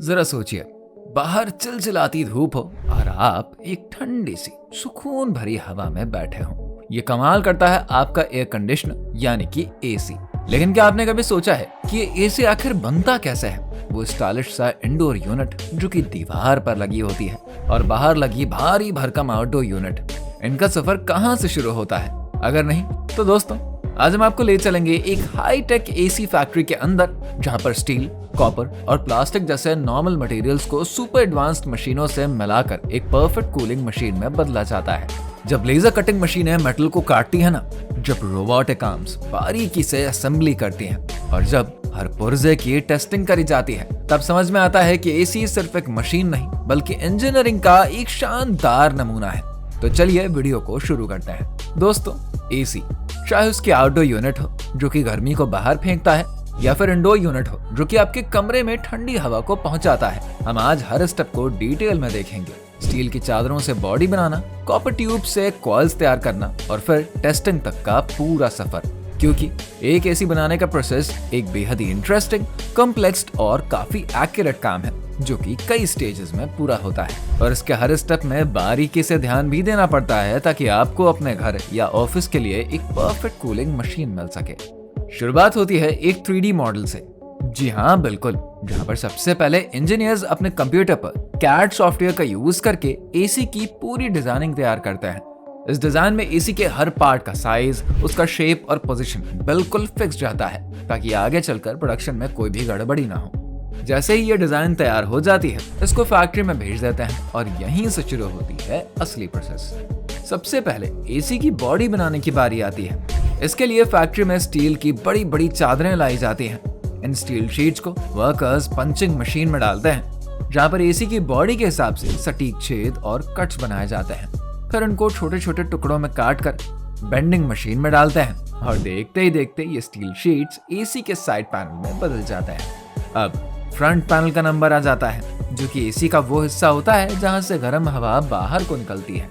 जरा सोचिए, बाहर चिलचिलाती धूप हो और आप एक ठंडी सी सुकून भरी हवा में बैठे हो। ये कमाल करता है आपका एयर कंडीशनर यानी कि एसी। लेकिन क्या आपने कभी सोचा है कि ये एसी आखिर बनता कैसे है? वो स्टाइलिश सा इंडोर यूनिट जो कि दीवार पर लगी होती है और बाहर लगी भारी भरकम आउटडोर यूनिट, इनका सफर कहाँ से शुरू होता है? अगर नहीं तो दोस्तों, आज हम आपको ले चलेंगे एक हाई टेक एसी फैक्ट्री के अंदर, जहां पर स्टील, कॉपर और प्लास्टिक जैसे नॉर्मल मटेरियल्स को सुपर एडवांस्ड मशीनों से मिलाकर एक परफेक्ट कूलिंग मशीन में बदला जाता है। जब लेजर कटिंग मशीनें मेटल को काटती है ना, जब रोबोटिक आर्म्स बारीकी से असेंबली करती हैं और जब हर पुर्जे की टेस्टिंग करी जाती है, तब समझ में आता है कि एसी सिर्फ एक मशीन नहीं बल्कि इंजीनियरिंग का एक शानदार नमूना है। तो चलिए वीडियो को शुरू करते हैं। दोस्तों, एसी चाहे उसकी आउटडोर यूनिट हो जो कि गर्मी को बाहर फेंकता है, या फिर इंडोर यूनिट हो जो कि आपके कमरे में ठंडी हवा को पहुंचाता है, हम आज हर स्टेप को डिटेल में देखेंगे। स्टील की चादरों से बॉडी बनाना, कॉपर ट्यूब से कॉइल्स तैयार करना और फिर टेस्टिंग तक का पूरा सफर, क्योंकि एक एसी बनाने का प्रोसेस एक बेहद ही इंटरेस्टिंग, कॉम्प्लेक्स और काफी एक्यूरेट काम है जो कि कई स्टेजेस में पूरा होता है और इसके हर स्टेप में बारीकी से ध्यान भी देना पड़ता है ताकि आपको अपने घर या ऑफिस के लिए एक परफेक्ट कूलिंग मशीन मिल सके। शुरुआत होती है एक 3D मॉडल से। जी हाँ, बिल्कुल, जहाँ पर सबसे पहले इंजीनियर्स अपने कंप्यूटर पर कैड सॉफ्टवेयर का यूज करके एसी की पूरी डिजाइनिंग तैयार करते हैं। इस डिजाइन में एसी के हर पार्ट का साइज, उसका शेप और पोजीशन बिल्कुल फिक्स रहता है ताकि आगे चलकर प्रोडक्शन में कोई भी गड़बड़ी ना हो। जैसे ही ये डिजाइन तैयार हो जाती है, इसको फैक्ट्री में भेज देते हैं और यहीं से शुरू होती है असली प्रोसेस। सबसे पहले एसी की बॉडी बनाने की बारी आती है। इसके लिए फैक्ट्री में स्टील की बड़ी बड़ी चादरें लाई जाती हैं। इन स्टील शीट्स को वर्कर्स पंचिंग मशीन में डालते हैं, जहाँ पर एसी की बॉडी के हिसाब से सटीक छेद और कट्स बनाए जाते हैं। फिर उनको छोटे छोटे टुकड़ों में काट कर बेंडिंग मशीन में डालते हैं और देखते ही देखते ये स्टील शीट्स एसी के साइड पैनल में बदल जाते हैं। अब फ्रंट पैनल का नंबर आ जाता है, जो कि एसी का वो हिस्सा होता है जहां से गर्म हवा बाहर को निकलती है।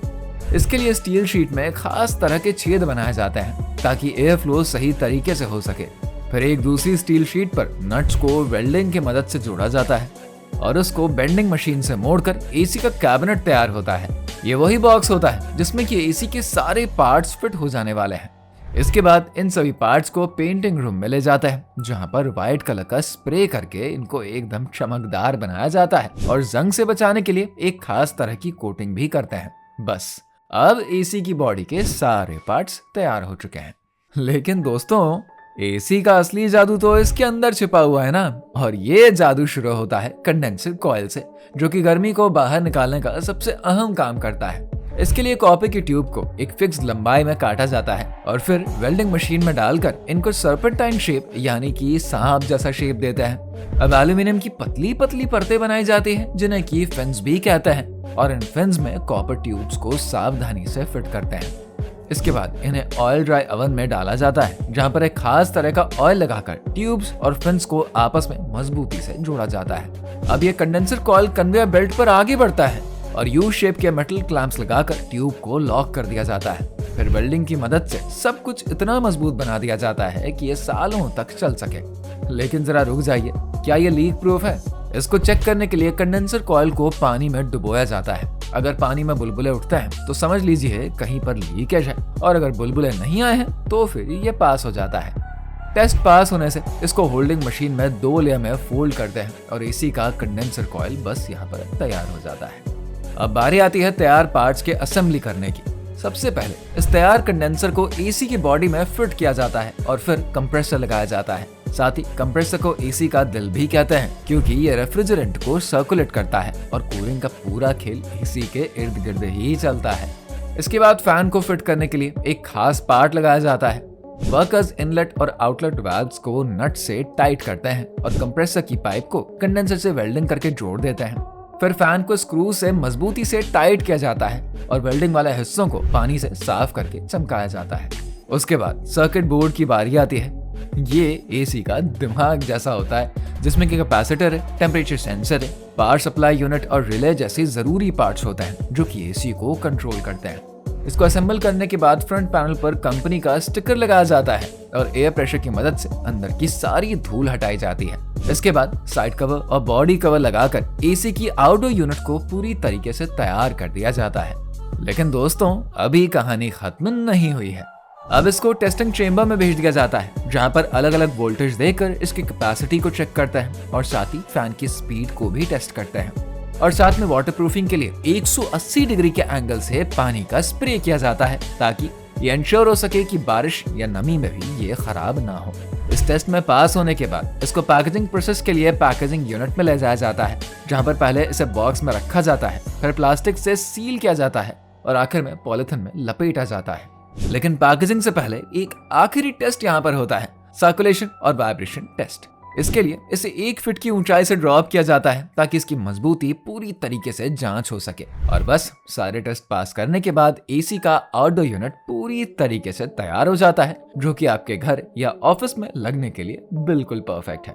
इसके लिए स्टील शीट में खास तरह के छेद बनाए जाते हैं ताकि एयर फ्लो सही तरीके से हो सके। फिर एक दूसरी स्टील शीट पर नट्स को वेल्डिंग की मदद से जोड़ा जाता है और उसको बेंडिंग मशीन से मोड़कर एसी का कैबिनेट तैयार होता है। ये वही बॉक्स होता है जिसमें कि एसी के सारे पार्ट्स फिट हो जाने वाले हैं। इसके बाद इन सभी पार्ट्स को पेंटिंग रूम में ले जाता है, जहां पर व्हाइट कलर का स्प्रे करके इनको एकदम चमकदार बनाया जाता है और जंग से बचाने के लिए एक खास तरह की कोटिंग भी करते हैं। बस अब एसी की बॉडी के सारे पार्ट्स तैयार हो चुके हैं। लेकिन दोस्तों, एसी का असली जादू तो इसके अंदर छिपा हुआ है ना, और ये जादू शुरू होता है कंडेंसर कॉइल से, जो कि गर्मी को बाहर निकालने का सबसे अहम काम करता है। इसके लिए कॉपर की ट्यूब को एक फिक्स लंबाई में काटा जाता है और फिर वेल्डिंग मशीन में डालकर इनको सर्पेंटाइन शेप यानी कि सांप जैसा शेप देते हैं। अब एल्यूमिनियम की पतली पतली परतें बनाई जाती हैं, जिन्हें की फिन्स भी कहते हैं, और इन फिन्स में कॉपर ट्यूब्स को सावधानी से फिट करते हैं। इसके बाद इन्हें ऑयल ड्राई ओवन में डाला जाता है, जहां पर एक खास तरह का ऑयल लगाकर ट्यूब्स और फिन्स को आपस में मजबूती से जोड़ा जाता है। अब ये कंडेंसर कॉइल कन्वेयर बेल्ट पर आगे बढ़ता है और यू शेप के मेटल क्लैंप्स लगाकर ट्यूब को लॉक कर दिया जाता है। फिर वेल्डिंग की मदद से सब कुछ इतना मजबूत बना दिया जाता है कि ये सालों तक चल सके। लेकिन जरा रुक जाइए, क्या ये लीक प्रूफ है? इसको चेक करने के लिए कंडेंसर कॉइल को पानी में डुबोया जाता है। अगर पानी में बुलबुले उठते हैं तो समझ लीजिए कहीं पर लीकेज है, और अगर बुलबुले नहीं आए हैं तो फिर ये पास हो जाता है। टेस्ट पास होने से इसको होल्डिंग मशीन में 2 लेयर में फोल्ड करते हैं और एसी का कंडेंसर कॉइल बस यहाँ पर तैयार हो जाता है। अब बारी आती है तैयार पार्ट्स के असेंबली करने की। सबसे पहले इस तैयार कंडेंसर को एसी की बॉडी में फिट किया जाता है और फिर कंप्रेसर लगाया जाता है। साथ ही कंप्रेसर को एसी का दिल भी कहते हैं, क्योंकि ये रेफ्रिजरेंट को सर्कुलेट करता है और कूलिंग का पूरा खेल एसी के इर्द गिर्द ही चलता है। इसके बाद फैन को फिट करने के लिए एक खास पार्ट लगाया जाता है। वर्कर्स इनलेट और आउटलेट वाल्व्स को नट से टाइट करते हैं और कंप्रेसर की पाइप को कंडेंसर से वेल्डिंग करके जोड़ देते हैं। फिर फैन को स्क्रू से मजबूती से टाइट किया जाता है और वेल्डिंग वाले हिस्सों को पानी से साफ करके चमकाया जाता है। उसके बाद सर्किट बोर्ड की बारी आती है। ये एसी का दिमाग जैसा होता है, जिसमें कि कैपेसिटर है, टेम्परेचर सेंसर है, पावर सप्लाई यूनिट और रिले जैसे जरूरी पार्ट्स होते हैं जो कि एसी को कंट्रोल करते हैं। इसको असेंबल करने के बाद फ्रंट पैनल पर कंपनी का स्टिकर लगाया जाता है। और एयर प्रेशर की मदद से अंदर की सारी धूल हटाई जाती है। इसके बाद साइड कवर और बॉडी कवर लगाकर एसी की आउटडोर यूनिट को पूरी तरीके से तैयार कर दिया जाता है। लेकिन दोस्तों, अभी कहानी खत्म नहीं हुई है। अब इसको टेस्टिंग चेंबर में भेज दिया जाता है, जहां पर अलग अलग वोल्टेज देकर इसकी कैपेसिटी को चेक करते हैं और साथ ही फैन की स्पीड को भी टेस्ट करते हैं। और साथ में वाटरप्रूफिंग के लिए 180 डिग्री के एंगल से पानी का स्प्रे किया जाता है, ताकि ये इंश्योर हो सके कि बारिश या नमी में भी ये खराब ना हो। इस टेस्ट में पास होने के बाद इसको पैकेजिंग प्रोसेस के लिए पैकेजिंग यूनिट में ले जाया जाता है, जहां पर पहले इसे बॉक्स में रखा जाता है, फिर प्लास्टिक से सील किया जाता है और आखिर में पॉलिथीन में लपेटा जाता है। लेकिन पैकेजिंग से पहले एक आखिरी टेस्ट यहाँ पर होता है, सर्कुलेशन और वाइब्रेशन टेस्ट। इसके लिए इसे 1 फीट की ऊंचाई से ड्रॉप किया जाता है, ताकि इसकी मजबूती पूरी तरीके से जांच हो सके। और बस सारे टेस्ट पास करने के बाद एसी का आउटडोर यूनिट पूरी तरीके से तैयार हो जाता है, जो कि आपके घर या ऑफिस में लगने के लिए बिल्कुल परफेक्ट है।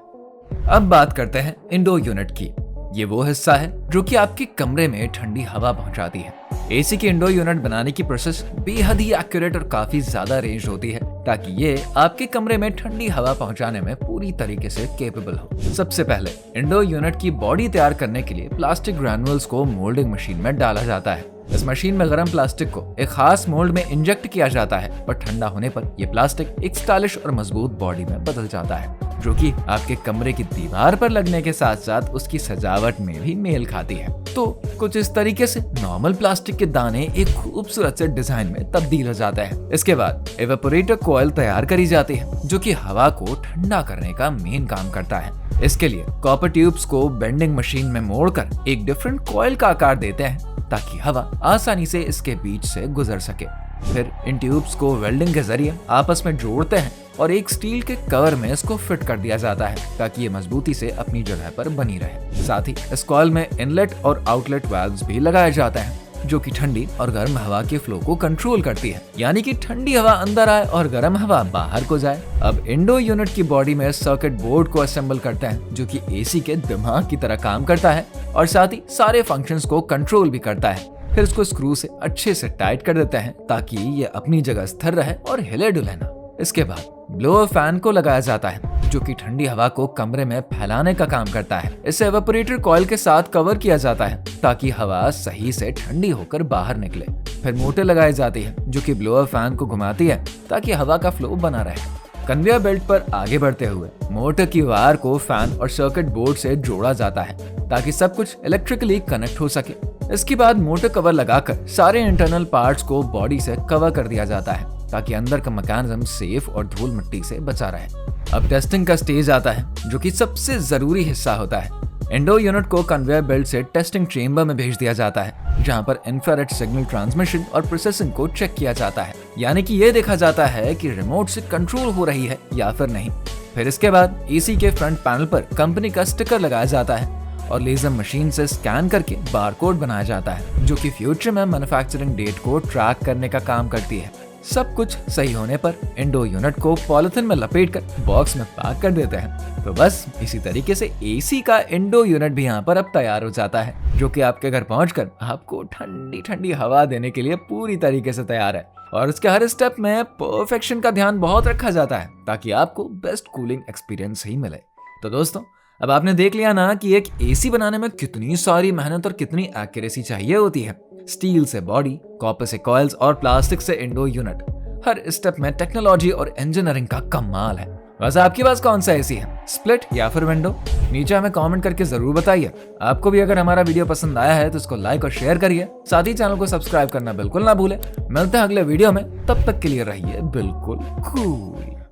अब बात करते हैं इंडोर यूनिट की। ये वो हिस्सा है जो कि आपके कमरे में ठंडी हवा पहुंचाती है। एसी की इंडोर यूनिट बनाने की प्रोसेस बेहद ही एक्यूरेट और काफी ज्यादा रेंज होती है, ताकि ये आपके कमरे में ठंडी हवा पहुंचाने में पूरी तरीके से कैपेबल हो। सबसे पहले इंडोर यूनिट की बॉडी तैयार करने के लिए प्लास्टिक ग्रैन्युल्स को मोल्डिंग मशीन में डाला जाता है। इस मशीन में गर्म प्लास्टिक को एक खास मोल्ड में इंजेक्ट किया जाता है और ठंडा होने पर यह प्लास्टिक एक स्टाइलिश और मजबूत बॉडी में बदल जाता है, जो कि आपके कमरे की दीवार पर लगने के साथ साथ उसकी सजावट में भी मेल खाती है। तो कुछ इस तरीके से नॉर्मल प्लास्टिक के दाने एक खूबसूरत से डिजाइन में तब्दील हो जाते हैं। इसके बाद एवेपोरेटर कॉइल तैयार करी जाती है, जो कि हवा को ठंडा करने का मेन काम करता है। इसके लिए कॉपर ट्यूब्स को बेंडिंग मशीन में मोड़कर एक डिफरेंट कॉइल का आकार देते हैं, ताकि हवा आसानी से इसके बीच से गुजर सके। फिर इन ट्यूब्स को वेल्डिंग के जरिए आपस में जोड़ते हैं और एक स्टील के कवर में इसको फिट कर दिया जाता है, ताकि ये मजबूती से अपनी जगह पर बनी रहे। साथ ही इस कॉइल में इनलेट और आउटलेट वाल्व्स भी लगाए जाते हैं, जो कि ठंडी और गर्म हवा के फ्लो को कंट्रोल करती है, यानी कि ठंडी हवा अंदर आए और गर्म हवा बाहर को जाए। अब इंडोर यूनिट की बॉडी में सर्किट बोर्ड को असेंबल करते हैं, जो कि एसी के दिमाग की तरह काम करता है और साथ ही सारे फंक्शंस को कंट्रोल भी करता है। फिर इसको स्क्रू से अच्छे से टाइट कर देते हैं, ताकि ये अपनी जगह स्थिर रहे और हिले डुले ना। इसके बाद ब्लोअर फैन को लगाया जाता है, जो कि ठंडी हवा को कमरे में फैलाने का काम करता है। इसे एवेपोरेटर कॉइल के साथ कवर किया जाता है, ताकि हवा सही से ठंडी होकर बाहर निकले। फिर मोटर लगाई जाती है, जो कि ब्लोअर फैन को घुमाती है, ताकि हवा का फ्लो बना रहे। कन्वेयर बेल्ट पर आगे बढ़ते हुए मोटर की वायर को फैन और सर्किट बोर्ड से जोड़ा जाता है, ताकि सब कुछ इलेक्ट्रिकली कनेक्ट हो सके। इसके बाद मोटर कवर लगाकर सारे इंटरनल पार्ट्स को बॉडी से कवर कर दिया जाता है, ताकि अंदर का मैकेनिज्म सेफ और धूल मिट्टी से बचा रहे। अब टेस्टिंग का स्टेज आता है, जो कि सबसे जरूरी हिस्सा होता है। इंडोर यूनिट को कन्वेयर बेल्ट से टेस्टिंग चेंबर में भेज दिया जाता है, जहां पर इंफ्रारेड सिग्नल ट्रांसमिशन और प्रोसेसिंग को चेक किया जाता है, यानी कि ये देखा जाता है कि रिमोट से कंट्रोल हो रही है या फिर नहीं। फिर इसके बाद एसी के फ्रंट पैनल पर कंपनी का स्टिकर लगाया जाता है और लेजर मशीन से स्कैन करके बारकोड बनाया जाता है, जो कि फ्यूचर में मैन्युफैक्चरिंग डेट को ट्रैक करने का काम करती है। सब कुछ सही होने पर इंडोर यूनिट को पॉलिथीन में लपेटकर बॉक्स में पैक कर देते हैं। तो बस इसी तरीके से एसी का इंडोर यूनिट भी यहाँ पर अब तैयार हो जाता है, जो कि आपके घर पहुंचकर आपको ठंडी ठंडी हवा देने के लिए पूरी तरीके से तैयार है। और इसके हर स्टेप में परफेक्शन का ध्यान बहुत रखा जाता है, ताकि आपको बेस्ट कूलिंग एक्सपीरियंस ही मिले। तो दोस्तों, अब आपने देख लिया ना कि एक एसी बनाने में कितनी सारी मेहनत और कितनी एक्यूरेसी चाहिए होती है। स्टील से बॉडी, कॉपर से कॉइल्स और प्लास्टिक से इंडोर यूनिट, हर स्टेप में टेक्नोलॉजी और इंजीनियरिंग का कमाल है। वैसे आपके पास कौन सा एसी है, स्प्लिट या फिर विंडो? नीचे हमें कमेंट करके जरूर बताइए। आपको भी अगर हमारा वीडियो पसंद आया है तो इसको लाइक और शेयर करिए, साथ ही चैनल को सब्सक्राइब करना बिल्कुल ना भूले। मिलते हैं अगले वीडियो में, तब तक के लिए रहिए बिल्कुल कूल।